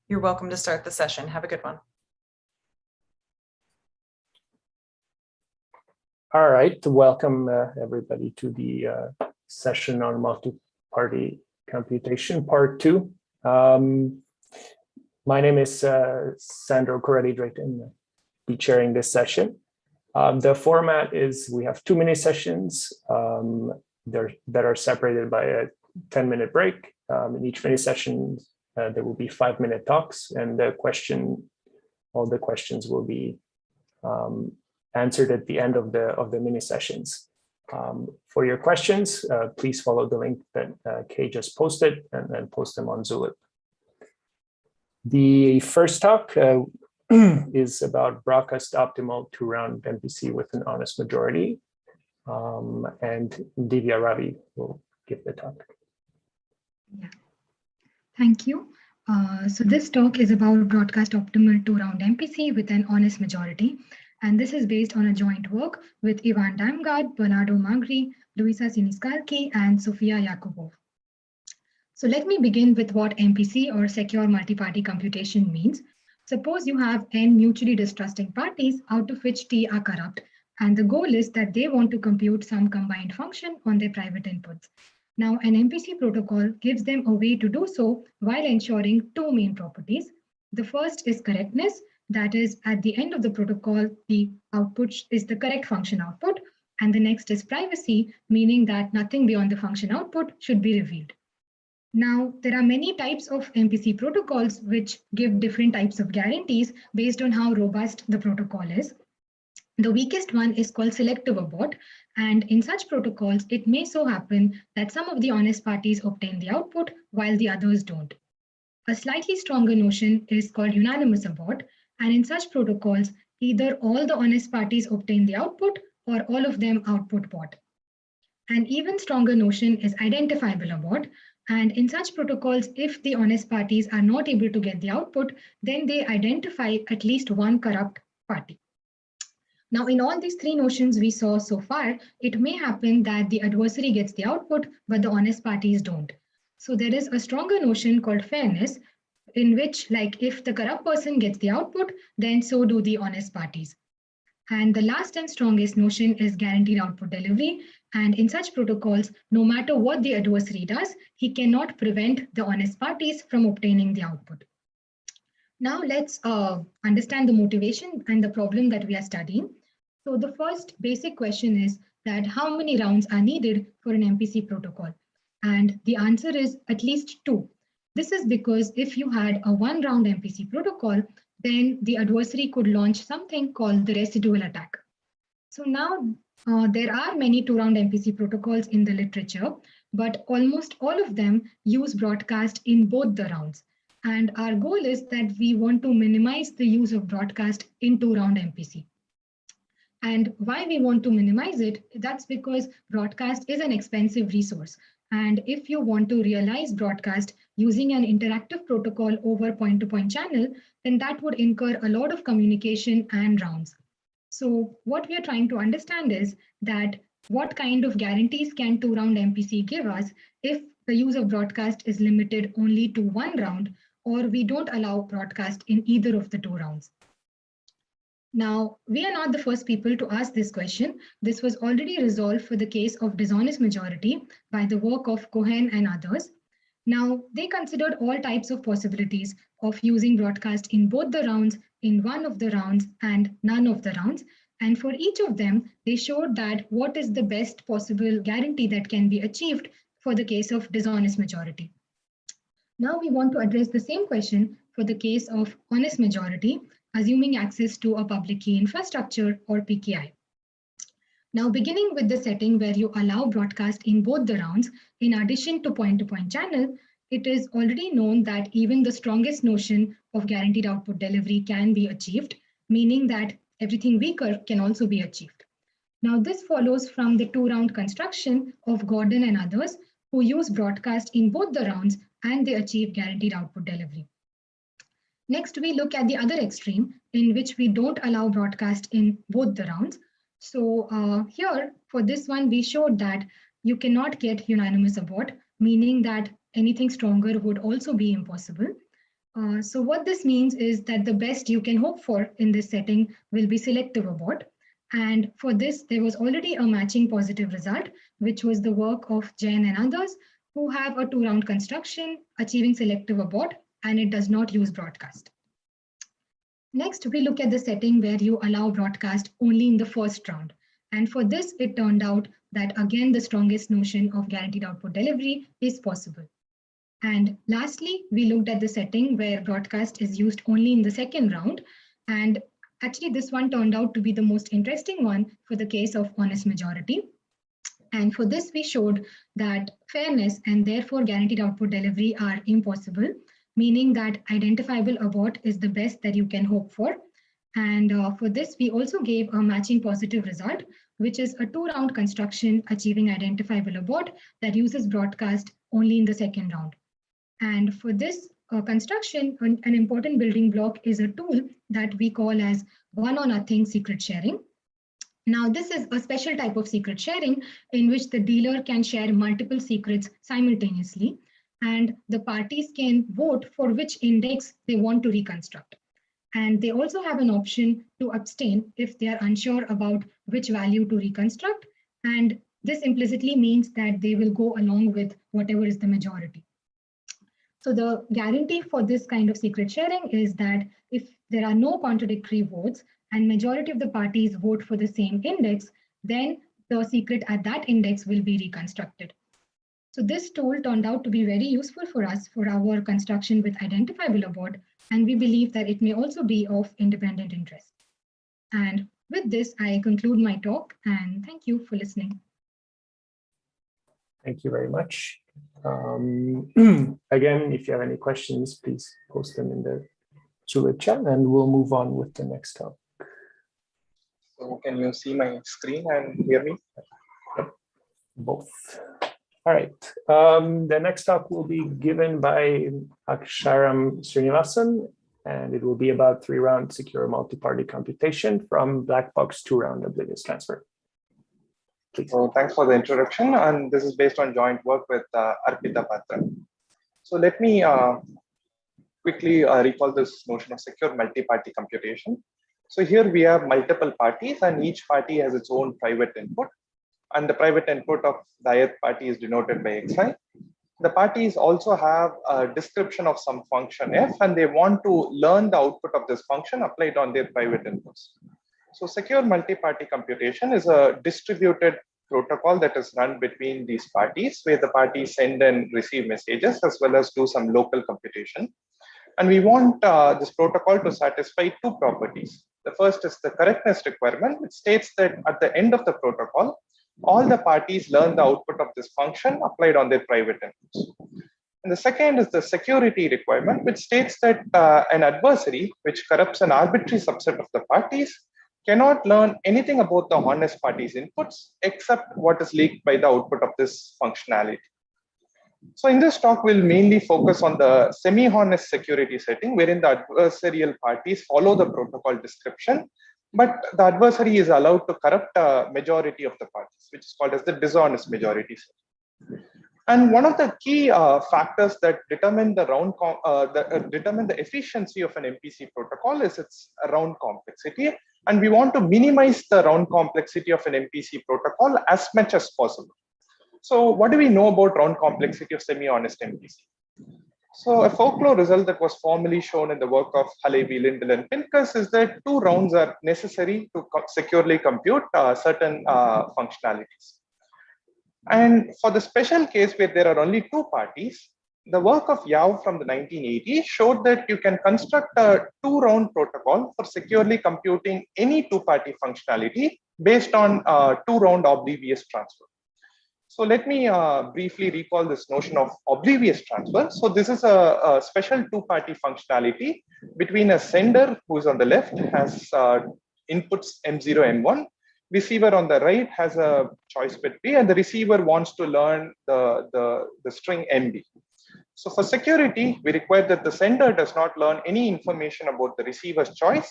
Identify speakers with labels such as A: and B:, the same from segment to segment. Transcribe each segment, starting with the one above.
A: You're welcome to start the session. Have a good one.
B: All right, welcome everybody to the session on multi-party computation part 2. My name is Sandro Coretti-Drayton. I'll be chairing this session. The format is we have 2 mini sessions that are separated by a 10-minute break. In each mini session, there will be 5-minute talks, and all the questions will be answered at the end of the mini sessions. For your questions, please follow the link that Kay just posted and post them on Zulip. The first talk is about broadcast optimal 2-round MPC with an honest majority. And Divya Ravi will give the talk.
C: Yeah. Thank you. So this talk is about broadcast optimal 2-round MPC with an honest majority. And this is based on a joint work with Ivan Damgard, Bernardo Magri, Luisa Siniskalki, and Sofia Yakubov. So let me begin with what MPC or secure multi-party computation means. Suppose you have n mutually distrusting parties, out of which t are corrupt, and the goal is that they want to compute some combined function on their private inputs. Now, an MPC protocol gives them a way to do so while ensuring 2 main properties. The first is correctness. That is, at the end of the protocol, the output is the correct function output. And the next is privacy, meaning that nothing beyond the function output should be revealed. Now, there are many types of MPC protocols which give different types of guarantees based on how robust the protocol is. The weakest one is called selective abort. And in such protocols, it may so happen that some of the honest parties obtain the output while the others don't. A slightly stronger notion is called unanimous abort. And in such protocols, either all the honest parties obtain the output or all of them output bot. An even stronger notion is identifiable abort. And in such protocols, if the honest parties are not able to get the output, then they identify at least one corrupt party. Now, in all these 3 notions we saw so far, it may happen that the adversary gets the output, but the honest parties don't. So there is a stronger notion called fairness, in which, like, if the corrupt person gets the output, then so do the honest parties. And the last and strongest notion is guaranteed output delivery. And in such protocols, no matter what the adversary does, he cannot prevent the honest parties from obtaining the output. Now let's understand the motivation and the problem that we are studying. So the first basic question is that how many rounds are needed for an MPC protocol? And the answer is at least 2. This is because if you had a 1-round MPC protocol, then the adversary could launch something called the residual attack. So now there are many 2-round MPC protocols in the literature, but almost all of them use broadcast in both the rounds. And our goal is that we want to minimize the use of broadcast in 2-round MPC. And why we want to minimize it, that's because broadcast is an expensive resource. And if you want to realize broadcast using an interactive protocol over point-to-point channel, then that would incur a lot of communication and rounds. So what we are trying to understand is that what kind of guarantees can 2-round MPC give us if the use of broadcast is limited only to 1 round, or we don't allow broadcast in either of the 2 rounds. Now, we are not the first people to ask this question. This was already resolved for the case of dishonest majority by the work of Cohen and others. Now, they considered all types of possibilities of using broadcast in both the rounds, in one of the rounds, and none of the rounds. And for each of them, they showed that what is the best possible guarantee that can be achieved for the case of dishonest majority. Now we want to address the same question for the case of honest majority, assuming access to a public key infrastructure or PKI. Now, beginning with the setting where you allow broadcast in both the rounds, in addition to point-to-point channel, it is already known that even the strongest notion of guaranteed output delivery can be achieved, meaning that everything weaker can also be achieved. Now, this follows from the 2-round construction of Gordon and others who use broadcast in both the rounds and they achieve guaranteed output delivery. Next, we look at the other extreme in which we don't allow broadcast in both the rounds. So here, for this one, we showed that you cannot get unanimous abort, meaning that anything stronger would also be impossible. So what this means is that the best you can hope for in this setting will be selective abort. And for this, there was already a matching positive result, which was the work of Jain and others who have a 2-round construction achieving selective abort, and it does not use broadcast. Next, we look at the setting where you allow broadcast only in the first round. And for this, it turned out that again, the strongest notion of guaranteed output delivery is possible. And lastly, we looked at the setting where broadcast is used only in the second round. And actually, this one turned out to be the most interesting one for the case of honest majority. And for this, we showed that fairness and therefore guaranteed output delivery are impossible, meaning that identifiable abort is the best that you can hope for. And for this, we also gave a matching positive result, which is a 2-round construction achieving identifiable abort that uses broadcast only in the second round. And for this construction, an important building block is a tool that we call as one or nothing secret sharing. Now, this is a special type of secret sharing in which the dealer can share multiple secrets simultaneously, and the parties can vote for which index they want to reconstruct. And they also have an option to abstain if they are unsure about which value to reconstruct. And this implicitly means that they will go along with whatever is the majority. So the guarantee for this kind of secret sharing is that if there are no contradictory votes and majority of the parties vote for the same index, then the secret at that index will be reconstructed. So this tool turned out to be very useful for us for our construction with identifiable abort, and we believe that it may also be of independent interest. And with this, I conclude my talk, and thank you for listening.
B: Thank you very much. Again, if you have any questions, please post them in the Julep chat, and we'll move on with the next topic.
D: So can you see my screen and hear me?
B: Both. All right. The next talk will be given by Aksharam Srinivasan, and it will be about 3-round secure multi-party computation from black box 2-round Oblivious Transfer. Please.
D: So thanks for the introduction, and this is based on joint work with Arpita Patra. So let me quickly recall this notion of secure multi-party computation. So here we have multiple parties, and each party has its own private input, and the private input of the ith party is denoted by xi. The parties also have a description of some function f, and they want to learn the output of this function applied on their private inputs. So secure multi-party computation is a distributed protocol that is run between these parties, where the parties send and receive messages as well as do some local computation. And we want this protocol to satisfy 2 properties. The first is the correctness requirement, which states that at the end of the protocol, all the parties learn the output of this function applied on their private inputs. And the second is the security requirement, which states that an adversary, which corrupts an arbitrary subset of the parties, cannot learn anything about the honest party's inputs except what is leaked by the output of this functionality. So in this talk, we'll mainly focus on the semi-honest security setting, wherein the adversarial parties follow the protocol description, but the adversary is allowed to corrupt a majority of the parties, which is called as the dishonest majority setting. And one of the key factors that determine the determine the efficiency of an MPC protocol is its round complexity. And we want to minimize the round complexity of an MPC protocol as much as possible. So what do we know about round complexity of semi-honest MPC? So a folklore result that was formally shown in the work of Halevi, Lindell, and Pincus is that 2 rounds are necessary to securely compute certain functionalities. And for the special case where there are only 2 parties, the work of Yao from the 1980s showed that you can construct a 2-round protocol for securely computing any 2-party functionality based on 2-round oblivious transfer. So let me briefly recall this notion of oblivious transfer. So this is a special 2-party functionality between a sender, who is on the left, has inputs M0, M1. Receiver on the right has a choice bit B, and the receiver wants to learn the string MB. So for security, we require that the sender does not learn any information about the receiver's choice,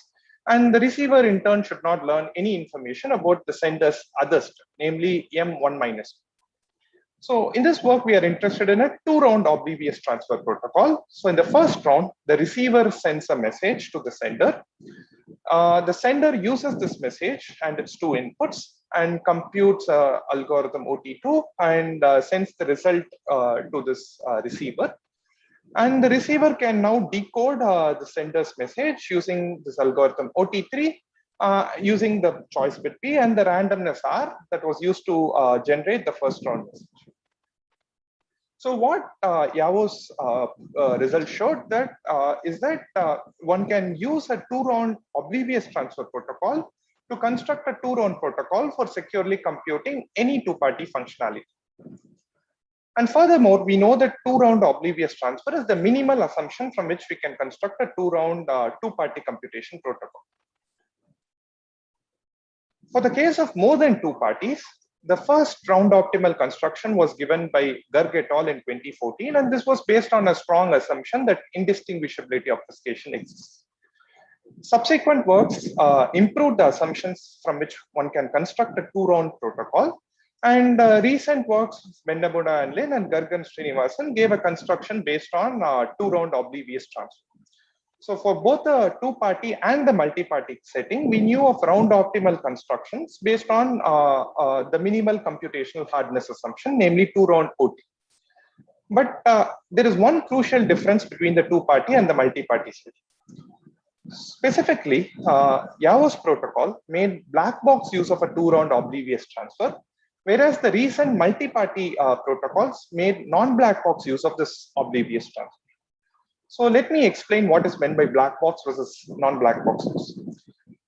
D: and the receiver in turn should not learn any information about the sender's other string, namely M1 minus. So in this work, we are interested in a two-round oblivious transfer protocol. So in the first round, the receiver sends a message to the sender. The sender uses this message and its two inputs and computes algorithm OT2 and sends the result to this receiver. And the receiver can now decode the sender's message using this algorithm OT3, using the choice bit P and the randomness R that was used to generate the first round message. So what Yavo's result showed that is that one can use a two-round oblivious transfer protocol to construct a two-round protocol for securely computing any two-party functionality. And furthermore, we know that two-round oblivious transfer is the minimal assumption from which we can construct a two-round two-party computation protocol. For the case of more than two parties, the first round optimal construction was given by Garg et al. In 2014, and this was based on a strong assumption that indistinguishability obfuscation exists. Subsequent works improved the assumptions from which one can construct a two-round protocol. And recent works, Mendamura and Lin and Garg and Srinivasan gave a construction based on two-round oblivious transfer. So for both the two-party and the multi-party setting, we knew of round optimal constructions based on the minimal computational hardness assumption, namely two-round OT. But there is one crucial difference between the two-party and the multi-party setting. Specifically, Yavo's protocol made black box use of a two-round oblivious transfer, whereas the recent multi-party protocols made non-black box use of this oblivious transfer. So let me explain what is meant by black box versus non-black box use.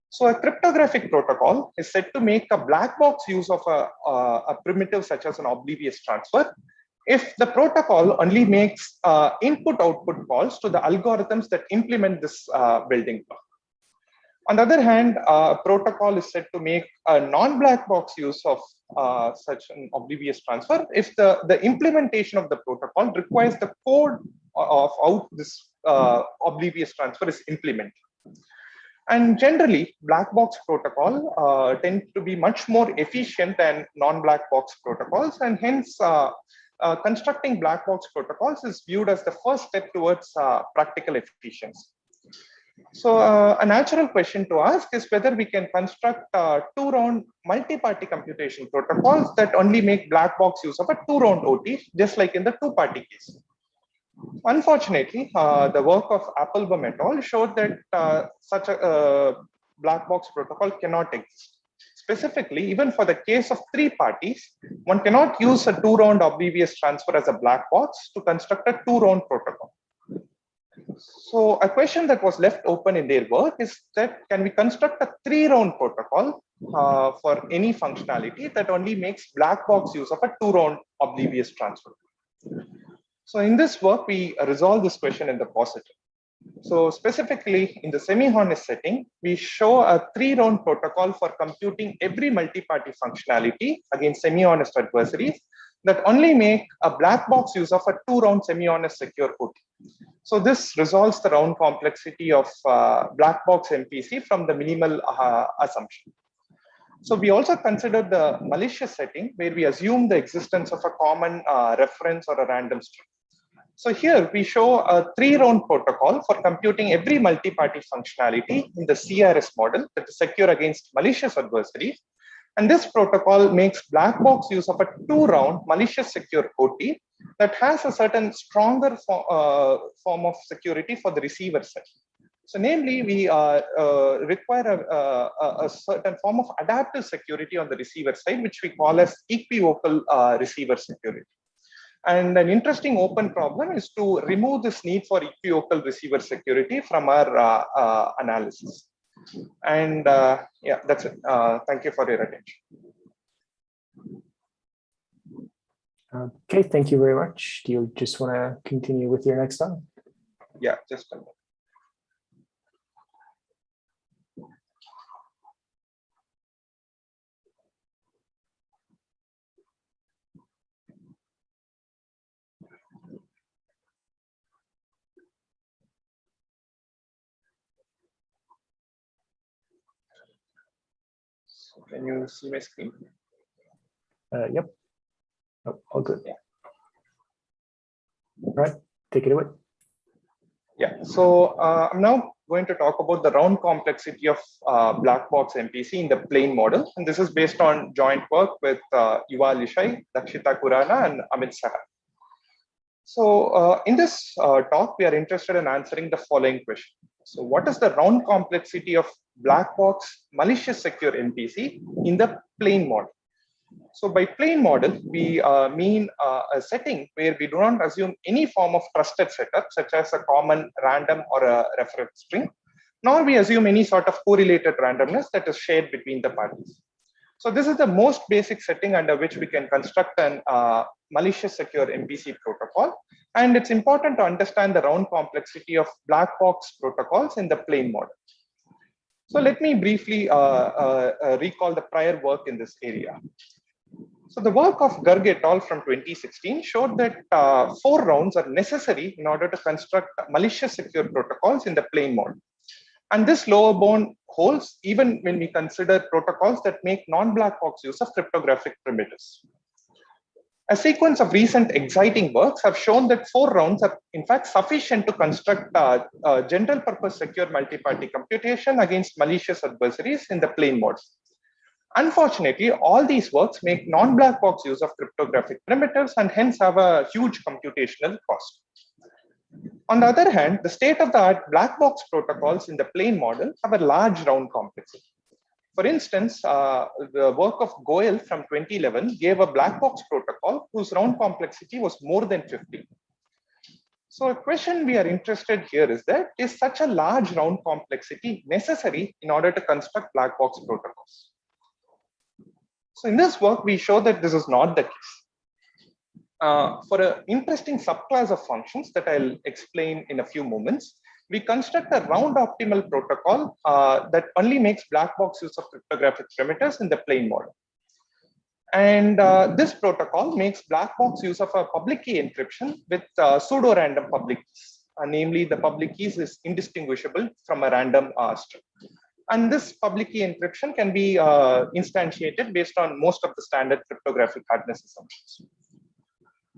D: So a cryptographic protocol is said to make a black box use of a primitive such as an oblivious transfer if the protocol only makes input-output calls to the algorithms that implement this building block. On the other hand, a protocol is said to make a non-black box use of such an oblivious transfer if the implementation of the protocol requires the code of how this oblivious transfer is implemented. And generally, black box protocol tend to be much more efficient than non-black box protocols, and hence constructing black box protocols is viewed as the first step towards practical efficiency. So a natural question to ask is whether we can construct two-round multi-party computation protocols that only make black box use of a two-round OT, just like in the two-party case. Unfortunately, the work of Applebaum et al. Showed that such a black box protocol cannot exist. Specifically, even for the case of three parties, one cannot use a two-round oblivious transfer as a black box to construct a two-round protocol. So a question that was left open in their work is that can we construct a three-round protocol for any functionality that only makes black box use of a two-round oblivious transfer? So in this work, we resolve this question in the positive. So specifically in the semi-honest setting, we show a three-round protocol for computing every multi-party functionality against semi-honest adversaries that only make a black box use of a two-round semi-honest secure OT. So this resolves the round complexity of black box MPC from the minimal assumption. So we also consider the malicious setting where we assume the existence of a common reference or a random string. So here we show a three-round protocol for computing every multi-party functionality in the CRS model that is secure against malicious adversaries. And this protocol makes black box use of a two-round malicious secure OT that has a certain stronger form of security for the receiver side. So namely, we require a certain form of adaptive security on the receiver side, which we call as equivocal receiver security. And an interesting open problem is to remove this need for equivocal receiver security from our analysis. And yeah, that's it. Thank you for your attention.
B: Okay, thank you very much. Do you just want to continue with your next talk?
D: Yeah, just a minute. Can you see my screen?
B: Yep. All good. All right, take it away.
D: Yeah, so I'm now going to talk about the round complexity of black box MPC in the plain model. And this is based on joint work with Yuval Lishai, Dakshita Kurana, and Amit Saha. So in this talk, we are interested in answering the following question. So what is the round complexity of black box malicious secure MPC in the plain model? So by plain model, we mean a setting where we do not assume any form of trusted setup, such as a common random or a reference string, nor we assume any sort of correlated randomness that is shared between the parties. So this is the most basic setting under which we can construct an malicious secure MPC protocol. And it's important to understand the round complexity of black box protocols in the plain model. So let me briefly recall the prior work in this area. So the work of Garg et al. From 2016 showed that 4 rounds are necessary in order to construct malicious secure protocols in the plain model. And this lower bound holds even when we consider protocols that make non-black box use of cryptographic primitives. A sequence of recent exciting works have shown that 4 rounds are in fact sufficient to construct general purpose secure multi-party computation against malicious adversaries in the plain model. Unfortunately, all these works make non-black box use of cryptographic primitives and hence have a huge computational cost. On the other hand, the state-of-the-art black box protocols in the plain model have a large round complexity. For instance, the work of Goel from 2011 gave a black box protocol whose round complexity was more than 50. So a question we are interested here is that is such a large round complexity necessary in order to construct black box protocols? So in this work, we show that this is not the case. For an interesting subclass of functions that I'll explain in a few moments, we construct a round optimal protocol that only makes black box use of cryptographic primitives in the plain model. And this protocol makes black box use of a public key encryption with pseudo-random public keys. Namely, the public keys is indistinguishable from a random string. And this public key encryption can be instantiated based on most of the standard cryptographic hardness assumptions.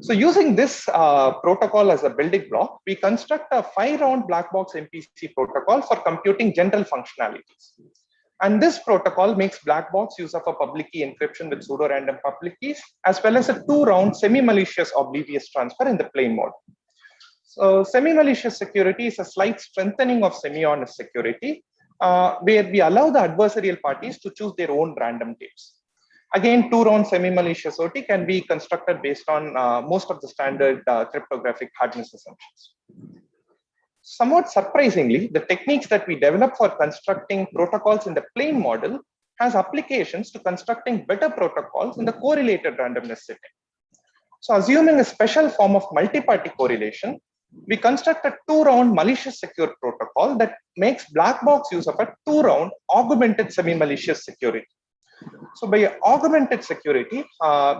D: So using this protocol as a building block, we construct a 5-round black box MPC protocol for computing general functionalities. And this protocol makes black box use of a public key encryption with pseudo-random public keys, as well as a 2-round semi-malicious oblivious transfer in the plain model. So semi-malicious security is a slight strengthening of semi-honest security, where we allow the adversarial parties to choose their own random tapes. Again, 2-round semi-malicious OT can be constructed based on most of the standard cryptographic hardness assumptions. Somewhat surprisingly, the techniques that we develop for constructing protocols in the plain model has applications to constructing better protocols in the correlated randomness setting. So assuming a special form of multi-party correlation, we construct a 2-round malicious secure protocol that makes black box use of a 2-round augmented semi-malicious security. So by augmented security,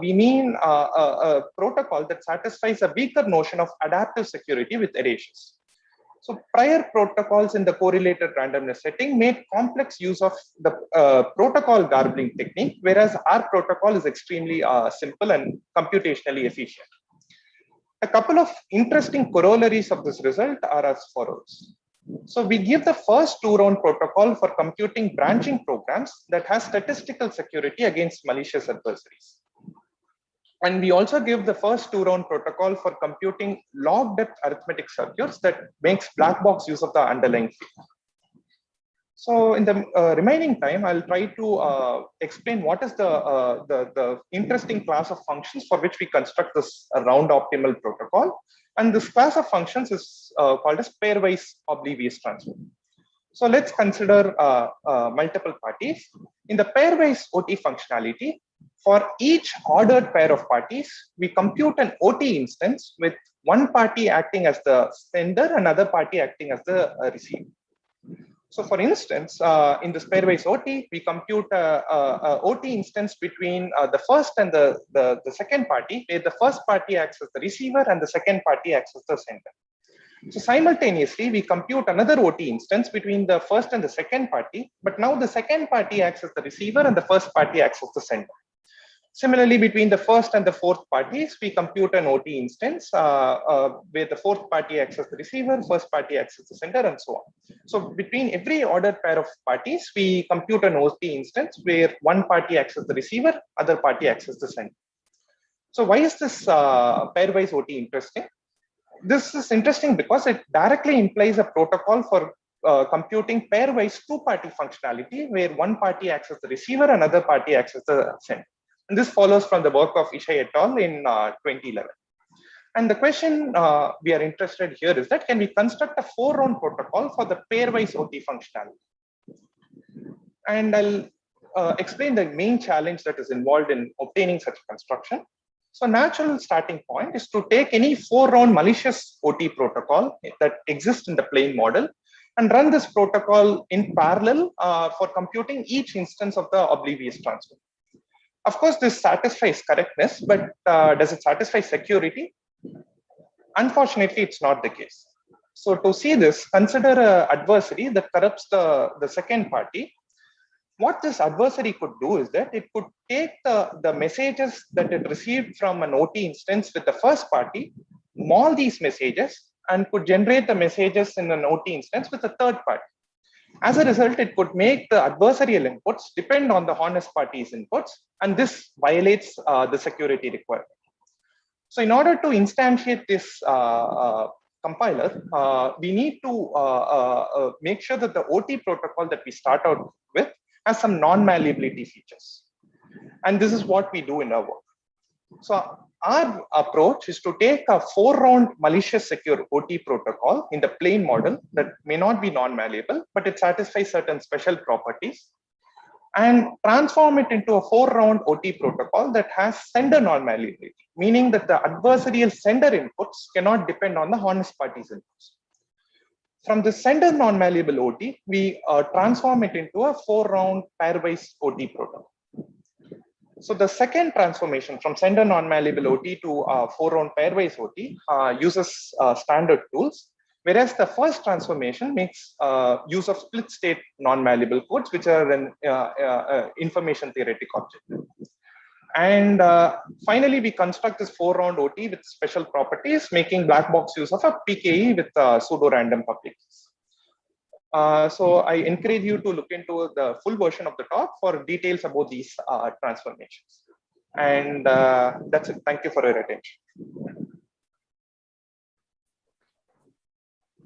D: we mean a protocol that satisfies a weaker notion of adaptive security with erasures. So prior protocols in the correlated randomness setting made complex use of the protocol garbling technique, whereas our protocol is extremely simple and computationally efficient. A couple of interesting corollaries of this result are as follows. So we give the first 2-round protocol for computing branching programs that has statistical security against malicious adversaries. And we also give the first 2-round protocol for computing log depth arithmetic circuits that makes black box use of the underlying field. So in the remaining time, I'll try to explain what is the interesting class of functions for which we construct this round optimal protocol. And this class of functions is called as pairwise oblivious transfer. So let's consider multiple parties. In the pairwise OT functionality, for each ordered pair of parties, we compute an OT instance with one party acting as the sender, another party acting as the receiver. So for instance, in this pairwise OT, we compute a OT instance between the first and the second party, where the first party acts as the receiver and the second party acts as the sender. So simultaneously, we compute another OT instance between the first and the second party, but now the second party acts as the receiver and the first party acts as the sender. Similarly, between the first and the fourth parties, we compute an OT instance where the fourth party acts as the receiver, first party acts as the sender, and so on. So between every ordered pair of parties, we compute an OT instance where one party acts as the receiver, other party acts as the sender. So why is this pairwise OT interesting? This is interesting because it directly implies a protocol for computing pairwise two-party functionality where one party acts as the receiver, another party acts as the sender. And this follows from the work of Ishai et al. In 2011. And the question we are interested here is that can we construct a 4-round protocol for the pairwise OT functionality? And I'll explain the main challenge that is involved in obtaining such a construction. So natural starting point is to take any 4-round malicious OT protocol that exists in the plain model and run this protocol in parallel for computing each instance of the oblivious transfer. Of course, this satisfies correctness, but does it satisfy security? Unfortunately, it's not the case. So to see this, consider an adversary that corrupts the second party. What this adversary could do is that it could take the messages that it received from an OT instance with the first party, maul these messages, and could generate the messages in an OT instance with the third party. As a result, it could make the adversarial inputs depend on the honest party's inputs, and this violates the security requirement. So in order to instantiate this compiler, we need to make sure that the OT protocol that we start out with has some non-malleability features. And this is what we do in our work. So our approach is to take a 4-round malicious secure OT protocol in the plain model that may not be non-malleable, but it satisfies certain special properties, and transform it into a 4-round OT protocol that has sender non-malleability, meaning that the adversarial sender inputs cannot depend on the honest party's inputs. From the sender non-malleable OT, we transform it into a 4-round pairwise OT protocol. So the second transformation from sender non-malleable OT to 4-round pairwise OT uses standard tools, whereas the first transformation makes use of split state non-malleable codes, which are an information theoretic objective. And finally, we construct this 4-round OT with special properties, making black box use of a PKE with pseudo-random public keys. So I encourage you to look into the full version of the talk for details about these transformations. And that's it. Thank you for your attention.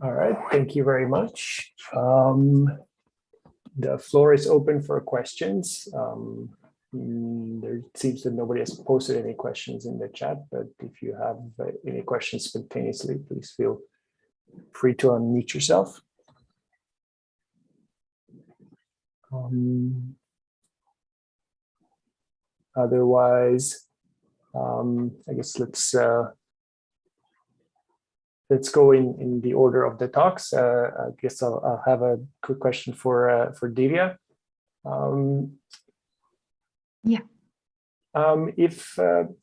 B: All right, thank you very much. The floor is open for questions. There seems that nobody has posted any questions in the chat, but if you have any questions spontaneously, please feel free to unmute yourself. Otherwise, I guess let's go in the order of the talks. I guess I'll have a quick question for Divya.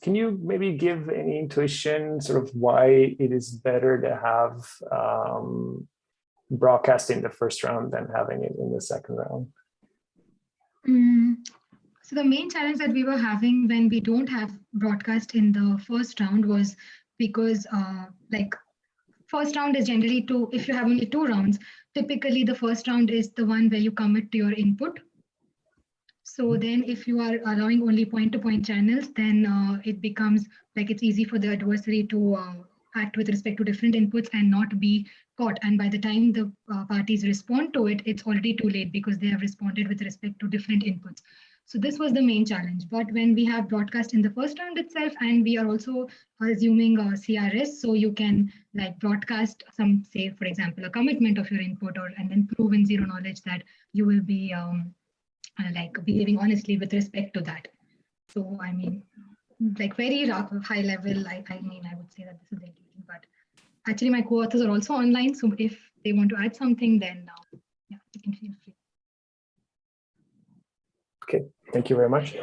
B: Can you maybe give any intuition, sort of why it is better to have broadcast in the first round than having it in the second round?
C: So the main challenge that we were having when we don't have broadcast in the first round was because first round is generally if you have only 2 rounds, typically the first round is the one where you commit to your input. So then if you are allowing only point-to-point channels, then it becomes like it's easy for the adversary to act with respect to different inputs and not be caught. And by the time the parties respond to it, it's already too late because they have responded with respect to different inputs. So this was the main challenge. But when we have broadcast in the first round itself, and we are also assuming CRS, so you can broadcast some, say, for example, a commitment of your input, and then prove in zero knowledge that you will be behaving honestly with respect to that. So I mean, very high level, I would say that this is the intuition, but actually my co-authors are also online, so if they want to add something, then yeah, you can feel free.
B: Okay, thank you very much.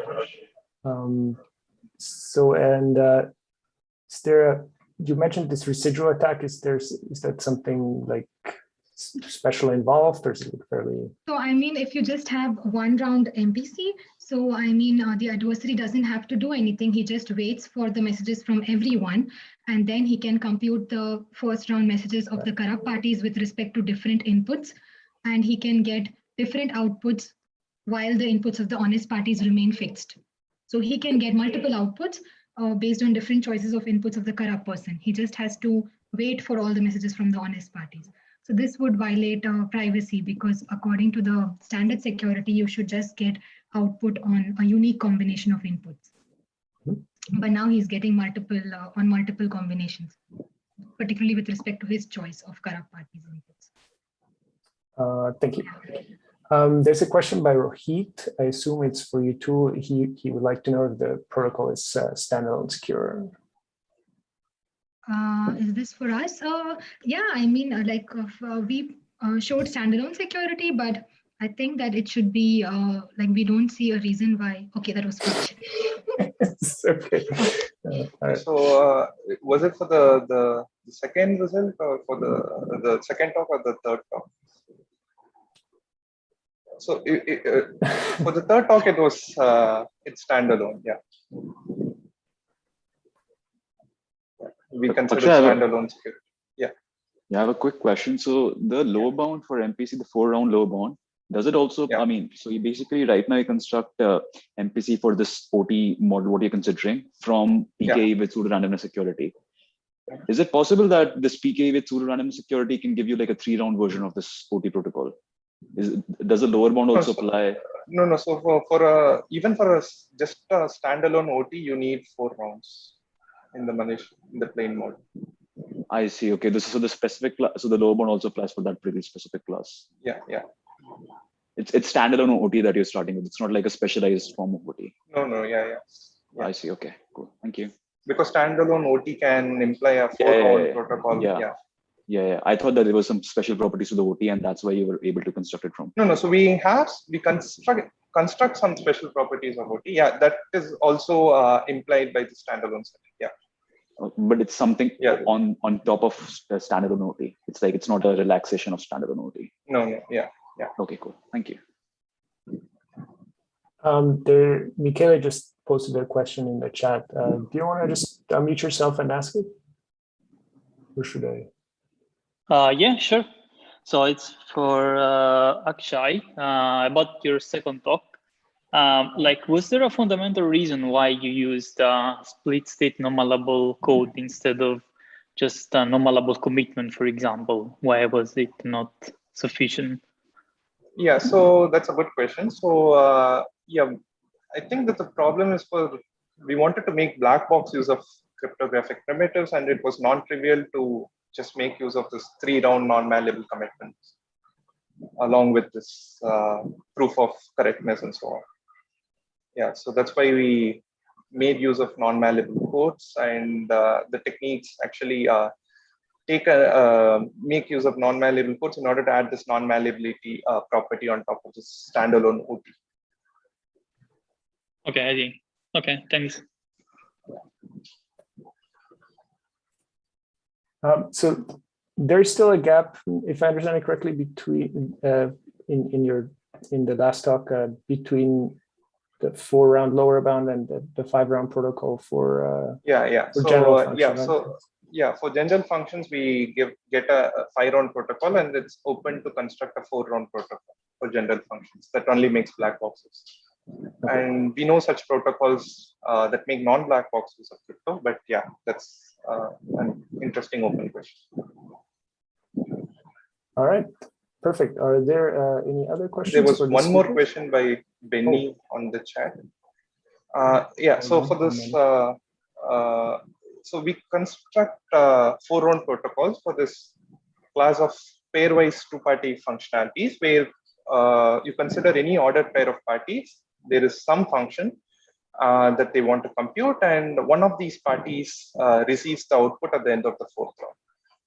B: You mentioned this residual attack. Is that something special involved, or is it fairly?
C: So, I mean, if you just have one round MPC, so I mean, the adversary doesn't have to do anything. He just waits for the messages from everyone, and then he can compute the first round messages of the corrupt parties with respect to different inputs, and he can get different outputs while the inputs of the honest parties remain fixed. So he can get multiple outputs based on different choices of inputs of the corrupt person. He just has to wait for all the messages from the honest parties. So this would violate privacy, because according to the standard security, you should just get output on a unique combination of inputs. But now he's getting multiple on multiple combinations, particularly with respect to his choice of corrupt parties inputs.
B: Thank you. There's a question by Rohit. I assume it's for you too. He would like to know if the protocol is standalone secure.
C: Is this for us? Yeah, I mean, we showed standalone security, but I think that it should be like, we don't see a reason why. Okay, that was fine.
B: Okay.
D: So was it for the second result, or for the second talk, or the third talk? So for the third talk, it was it's standalone. Yeah. We consider standalone security. Yeah.
E: I have a quick question. So the lower bound for MPC, the 4-round lower bound, does it also, I mean, so you basically right now you construct MPC for this OT model, what you're considering, from PKE with pseudo randomness security. Is it possible that this PKE with pseudo randomness security can give you like a 3-round version of this OT protocol? Does the lower bound also apply?
D: No. So for even for just a standalone OT, you need 4 rounds in the plain mode.
E: I see. Okay. This is so the specific class. So the lower bound also applies for that pretty specific class.
D: Yeah.
E: It's standalone OT that you're starting with. It's not like a specialized form of OT.
D: No. Yeah.
E: I see. Okay. Cool. Thank you.
D: Because standalone OT can imply a 4-round protocol.
E: Yeah. I thought that there was some special properties to the OT, and that's why you were able to construct it from.
D: No. So we construct some special properties of OT. Yeah, that is also implied by the standalone setting. Yeah.
E: But it's something on top of the standalone OT. It's like, it's not a relaxation of standalone OT.
D: No. Yeah.
E: Okay, cool. Thank you.
B: Michele just posted a question in the chat. Do you want to just unmute yourself and ask it? Or should I?
F: Yeah, sure. So it's for Akshay about your second talk. Like, was there a fundamental reason why you used split state nullable code instead of just a nullable commitment, for example? Why was it not sufficient?
D: Yeah, so that's a good question. So I think that the problem is we wanted to make black box use of cryptographic primitives, and it was non-trivial to just make use of this 3-round non-malleable commitments along with this proof of correctness and so on. Yeah, so that's why we made use of non-malleable codes, and the techniques actually make use of non-malleable codes in order to add this non-malleability property on top of this standalone OT.
F: Okay, I see. Okay, thanks.
B: So there's still a gap, if I understand it correctly, between in the last talk between the 4-round lower bound and the 5-round protocol for general functions. For general functions, we get a 5-round protocol, and it's open to construct a 4-round protocol for general functions that only makes black boxes. Okay. And we know such protocols that make non-black box use of crypto, but yeah, that's an interesting open question. All right, perfect. Are there any other questions?
D: There was one more question by Benny on the chat. So for this, so we construct 4-round protocols for this class of pairwise 2-party functionalities, where you consider any ordered pair of parties. There is some function that they want to compute, and one of these parties receives the output at the end of the 4th round.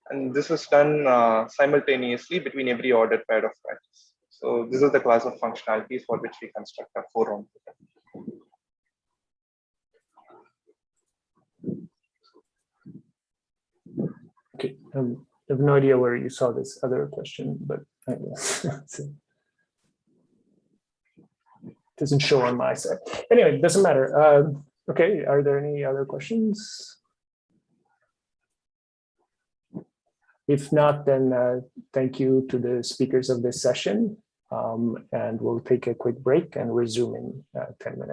D: And this is done simultaneously between every ordered pair of parties. So this is the class of functionalities for which we construct a 4-round protocol.
B: Okay, have no idea where you saw this other question, but I guess it doesn't show on my side. Anyway, it doesn't matter. Okay, are there any other questions? If not, then thank you to the speakers of this session. And we'll take a quick break and resume in 10 minutes.